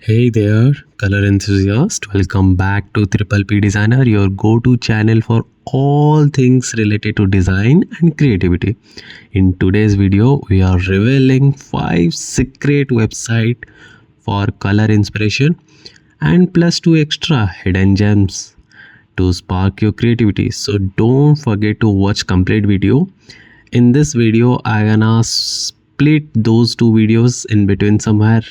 Hey there, color enthusiast. Welcome back to Triple P Designer, your go-to channel for all things related to design and creativity. In today's video, we are revealing 5 secret websites for color inspiration and plus 2 extra hidden gems to spark your creativity. So don't forget to watch complete video. In this video, I gonna split those two videos in between somewhere.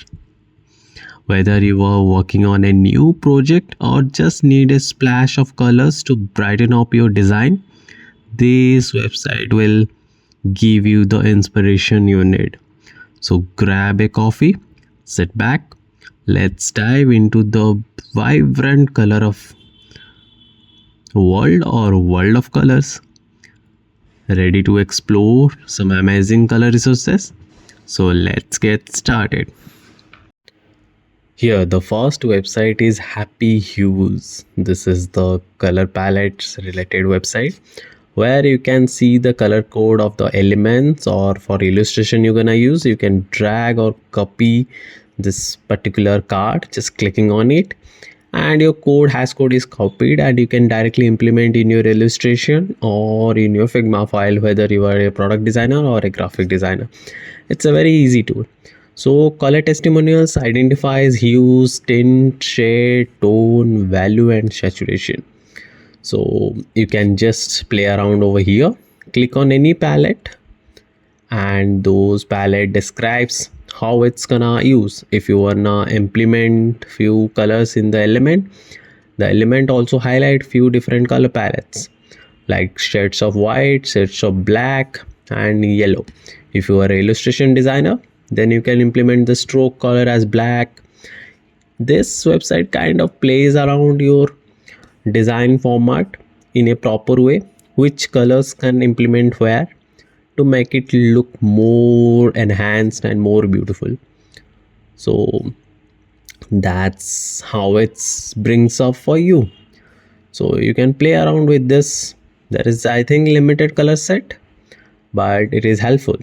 Whether you are working on a new project or just need a splash of colors to brighten up your design, this website will give you the inspiration you need. So grab a coffee, sit back, let's dive into the vibrant color of world of colors. Ready to explore some amazing color resources? So let's get started. Here, the first website is Happy Hues. This is the color palettes related website where you can see the color code of the elements, or for illustration you're gonna use, you can drag or copy this particular card just clicking on it, and your hash code is copied and you can directly implement in your illustration or in your Figma file, whether you are a product designer or a graphic designer. It's a very easy tool. So color testimonials identifies hues, tint, shade, tone, value and saturation. So you can just play around over here, click on any palette, and those palette describes how it's gonna use. If you wanna implement few colors in the element also highlight few different color palettes like shades of white, shades of black and yellow. If you are an illustration designer, then you can implement the stroke color as black. This website kind of plays around your design format in a proper way, which colors can implement where to make it look more enhanced and more beautiful. So that's how it brings up for you. So you can play around with this. There is, I think, limited color set, but it is helpful.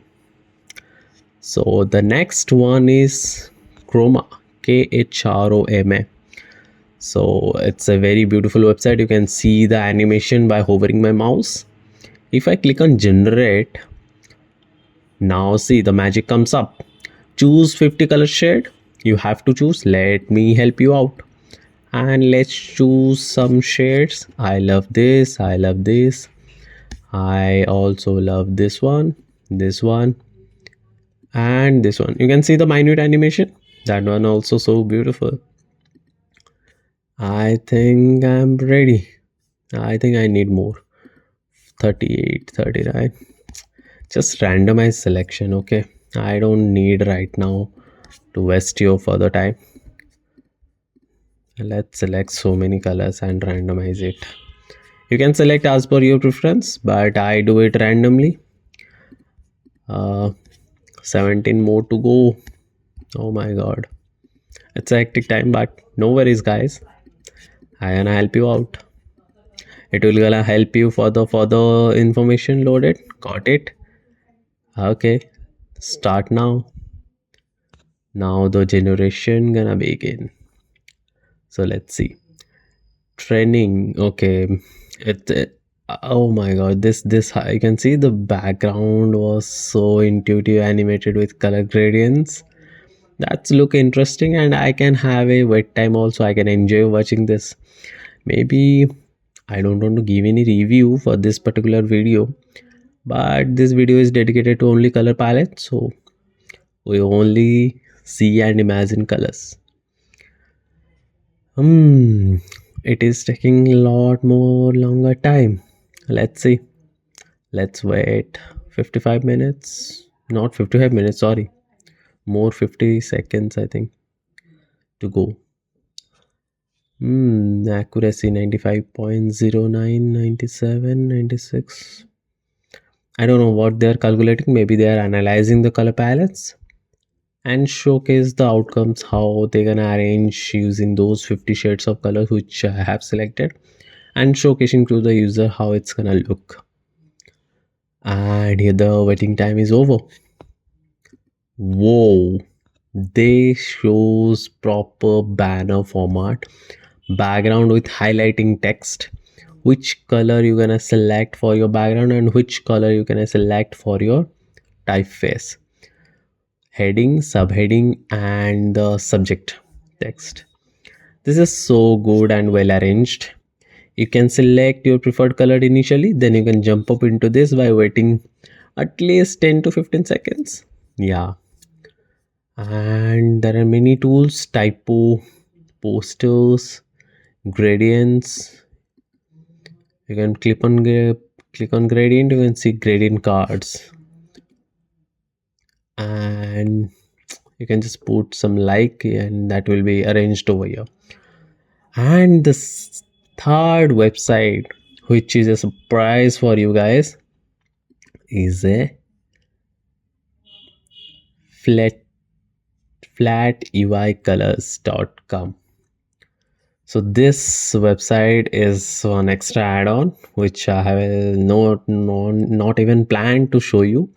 So the next one is Chroma, Khroma. So it's a very beautiful website. You can see the animation by hovering my mouse. If I click on generate, now see the magic comes up. Choose 50 color shade. You have to choose. Let me help you out. And let's choose some shades. I love this. I love this. I also love this one, and this one. You can see the minute animation. That one also so beautiful. I think I'm ready. I think I need more. 38, 39. Just randomize selection, okay? I don't need right now to waste your further time. Let's select so many colors and randomize it. You can select as per your preference, but I do it randomly. 17 more to go. Oh my god, it's a hectic time, but no worries guys, I gonna help you out. It will gonna help you for the further information loaded. Got it? Okay, start now. Now the generation gonna begin. So let's see. Training. Okay, oh my god, this you can see the background was so intuitive, animated with color gradients. That's look interesting, and I can have a wait time also. I can enjoy watching this. Maybe I don't want to give any review for this particular video, but this video is dedicated to only color palette, so we only see and imagine colors. It is taking a lot more longer time. Let's see. Let's wait 55 minutes. Not 55 minutes, sorry. More 50 seconds, I think, to go. Accuracy 95.09, 97, 96. I don't know what they're calculating. Maybe they are analyzing the color palettes and showcase the outcomes, how they're gonna arrange using those 50 shades of color which I have selected, and showcasing to the user how it's gonna look. And here the waiting time is over. Whoa, They shows proper banner format, background with highlighting text, which color you're gonna select for your background and which color you're gonna select for your typeface, heading, subheading, and the subject text. This is so good and well arranged. You can select your preferred color initially, then you can jump up into this by waiting at least 10 to 15 seconds. Yeah, and there are many tools: typo, posters, gradients. You can click on gradient, you can see gradient cards, and you can just put some like and that will be arranged over here. And the third website, which is a surprise for you guys, is a flat flatUIcolors.com. So this website is one extra add-on which I have not even planned to show you,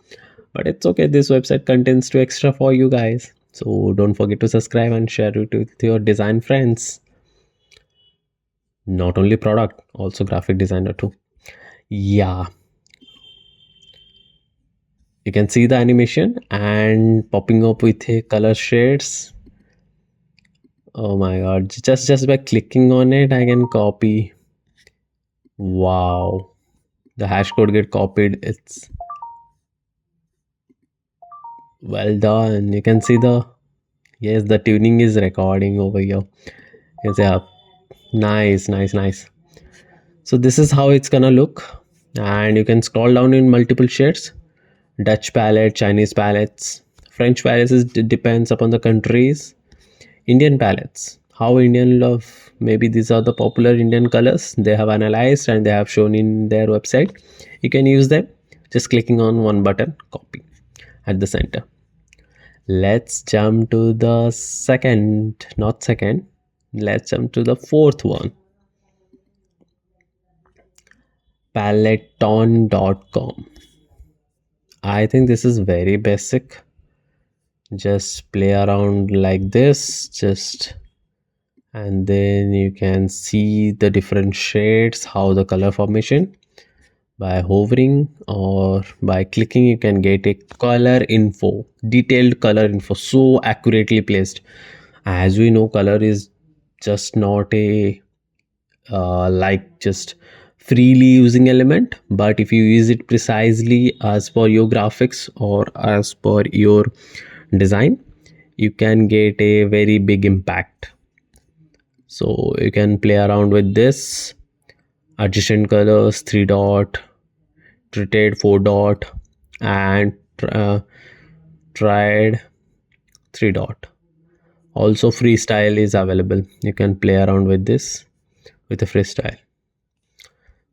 but it's okay. This website contains two extra for you guys, so don't forget to subscribe and share it with your design friends. Not only product, also graphic designer too. Yeah, you can see the animation and popping up with a color shades. Oh my god, just by clicking on it I can copy. Wow, the hash code get copied. It's well done. You can see the, yes, the tuning is recording over here. You can say nice. So this is how it's gonna look, and you can scroll down in multiple shades: Dutch palette, Chinese palettes, French palettes. Depends upon the countries. Indian palettes, how Indian love, maybe these are the popular Indian colors they have analyzed and they have shown in their website. You can use them just clicking on one button, copy at the center. Let's jump to the let's jump to the fourth one, Paletton.com. I think this is very basic. Just play around like this, and then you can see the different shades, how the color formation. By hovering or by clicking, you can get a color info, detailed color info, so accurately placed. As we know, color is just not a like just freely using element, but if you use it precisely as per your graphics or as per your design, you can get a very big impact. So you can play around with this: adjacent colors, 3 dot, treated 4 dot, and tried 3 dot. Also freestyle is available. You can play around with this with a freestyle.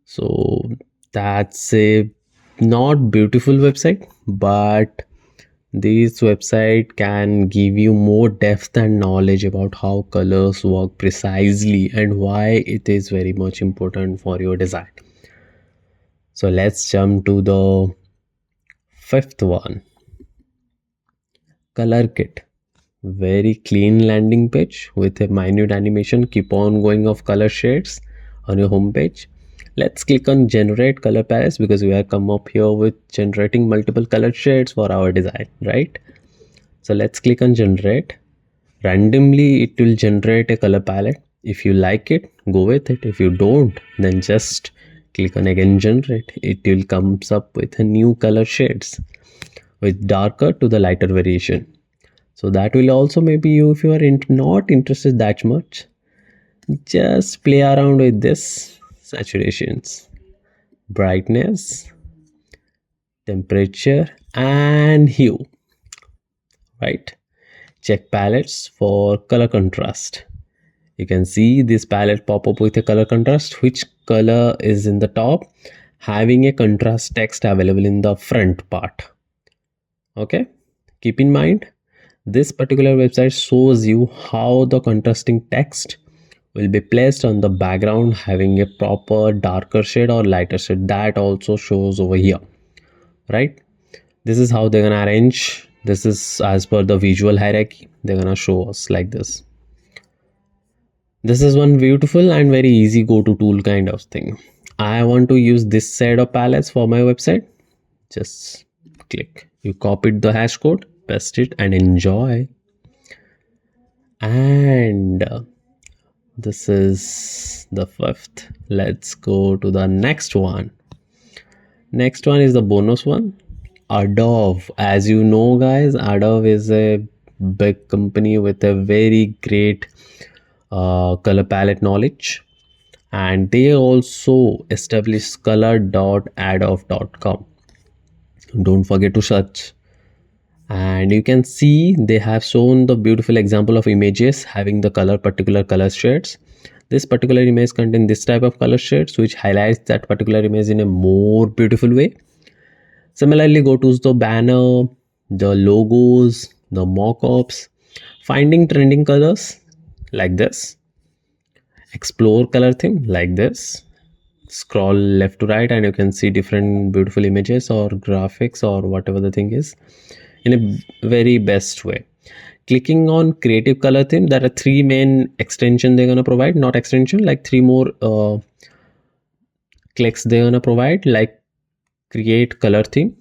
So that's a not beautiful website, but this website can give you more depth and knowledge about how colors work precisely and why it is very much important for your design. So let's jump to the fifth one, Colorkit. Very clean landing page with a minute animation, keep on going of color shades on your home page. Let's click on generate color palettes because we have come up here with generating multiple color shades for our design, right? So let's click on generate. Randomly it will generate a color palette. If you like it, go with it. If you don't, then just click on again generate. It will comes up with a new color shades with darker to the lighter variation. So that will also maybe you, if you are not interested that much, just play around with this saturations, brightness, temperature, and hue, right? Check palettes for color contrast. You can see this palette pop up with a color contrast, which color is in the top, having a contrast text available in the front part. Okay, keep in mind this particular website shows you how the contrasting text will be placed on the background having a proper darker shade or lighter shade. That also shows over here, right? This is how they're gonna arrange This is as per the visual hierarchy. They're gonna show us like this. This is one beautiful and very easy go-to tool kind of thing. I want to use this set of palettes for my website. Just click. You copied the hash code, paste it, and enjoy. And this is the fifth. Let's go to the next one. Next one is the bonus one. Adov. As you know, guys, Adov is a big company with a very great color palette knowledge, and they also established color.adov.com. Don't forget to search. And you can see they have shown the beautiful example of images having the particular color shades. This particular image contains this type of color shades, which highlights that particular image in a more beautiful way. Similarly, go to the banner, the logos, the mockups, finding trending colors like this, explore color theme like this, scroll left to right, and you can see different beautiful images or graphics or whatever the thing is in a very best way. Clicking on creative color theme, there are three main extension they're gonna provide, not extension, like three more clicks they're gonna provide, like create color theme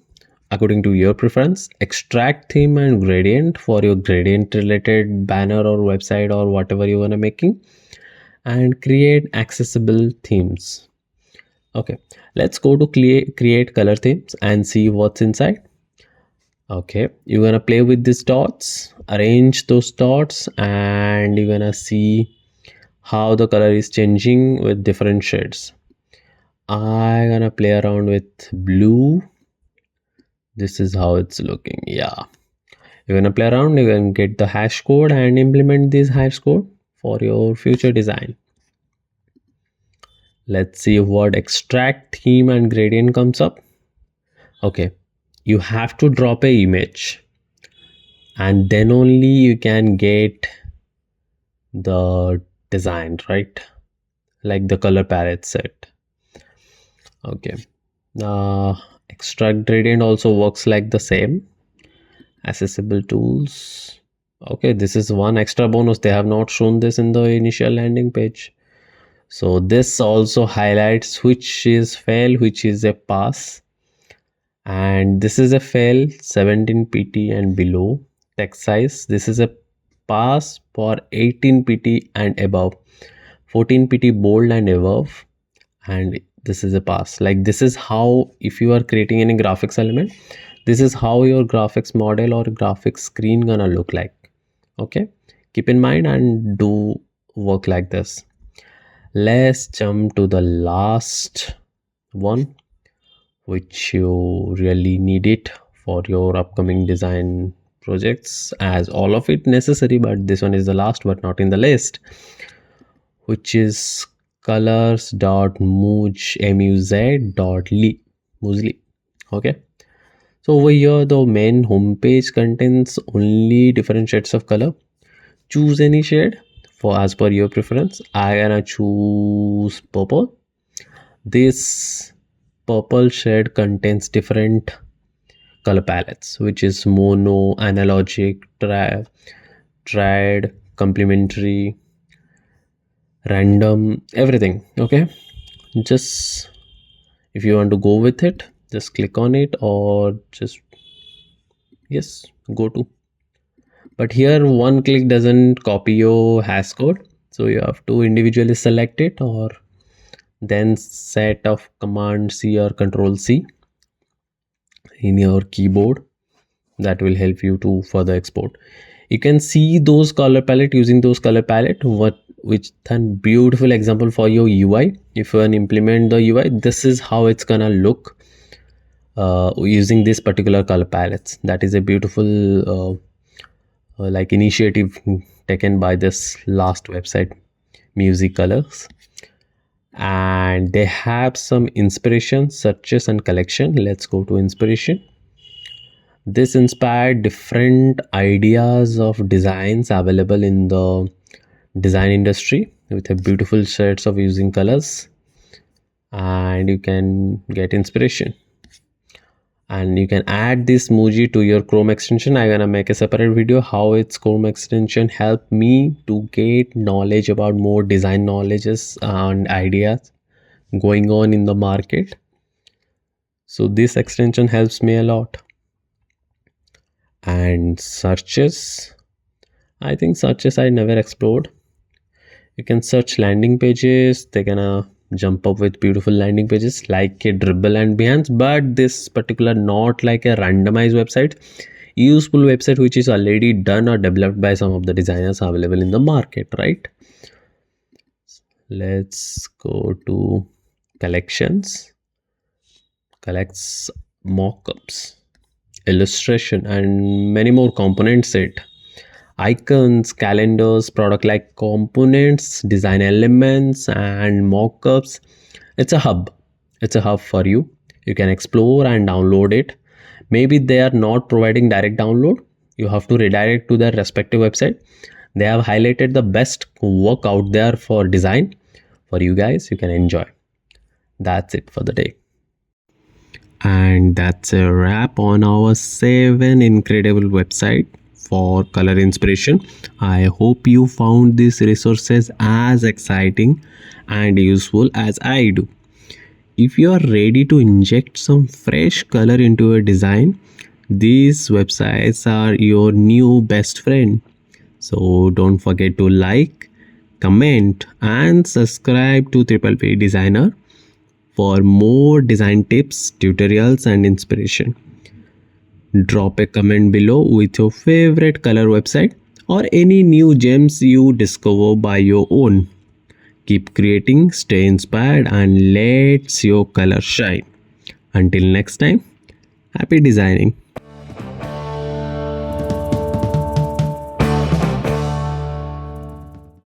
according to your preference, extract theme and gradient for your gradient related banner or website or whatever you wanna making, and create accessible themes. Okay, let's go to create color themes and see what's inside. Okay, you're gonna play with these dots, arrange those dots, and you're gonna see how the color is changing with different shades. I'm gonna play around with blue. This is how it's looking. Yeah, you're gonna play around, you can get the hash code and implement this hash code for your future design. Let's see what extract theme and gradient comes up. Okay, you have to drop a image and then only you can get the design, right? Like the color palette set. Okay, extract gradient also works like the same. Accessible tools. Okay, this is one extra bonus. They have not shown this in the initial landing page. So this also highlights which is fail, which is a pass. And this is a fail 17 pt and below. Text size, this is a pass for 18 pt and above, 14 pt bold and above, and this is a pass. Like this is how, if you are creating any graphics element, this is how your graphics model or graphics screen gonna look like. Okay, keep in mind and do work like this. Let's jump to the last one, which you really need it for your upcoming design projects, as all of it necessary, but this one is the last but not in the list, which is colors.muz.li. Okay, so over here the main homepage contains only different shades of color. Choose any shade for as per your preference. I gonna choose purple. This purple shade contains different color palettes, which is mono, analogic, triad, complementary, random, everything. Okay, just if you want to go with it, just click on it or just yes, go to. But here one click doesn't copy your hash code, so you have to individually select it or then set of command C or control C in your keyboard. That will help you to further export. You can see those color palette, using those color palette, which then beautiful example for your UI. If you want to implement the UI, this is how it's gonna look using this particular color palettes. That is a beautiful like initiative taken by this last website, Muzli Colors, and they have some inspiration, searches and collection. Let's go to inspiration. This inspired different ideas of designs available in the design industry with a beautiful sets of using colors, and you can get inspiration. and you can add this Muji to your Chrome extension. I'm gonna make a separate video how its Chrome extension helped me to get knowledge about more design knowledges and ideas going on in the market. So this extension helps me a lot. And searches, I think searches I never explored. You can search landing pages, they're gonna jump up with beautiful landing pages like a Dribble and Behance, but this particular not like a randomized website, useful website which is already done or developed by some of the designers available in the market, right? Let's go to collections, collects mockups, illustration, and many more components set. Icons, calendars, product like components, design elements, and mockups. It's a hub. It's a hub for you. You can explore and download it. Maybe they are not providing direct download. You have to redirect to their respective website. They have highlighted the best work out there for design for you guys. You can enjoy. That's it for the day. And that's a wrap on our 7 incredible website for color inspiration. I hope you found these resources as exciting and useful as I do. If you are ready to inject some fresh color into your design, these websites are your new best friend. So don't forget to like, comment, and subscribe to Triple P Designer for more design tips, tutorials, and inspiration. Drop a comment below with your favorite color website or any new gems you discover by your own. Keep creating, stay inspired, and let your color shine. Until next time, happy designing.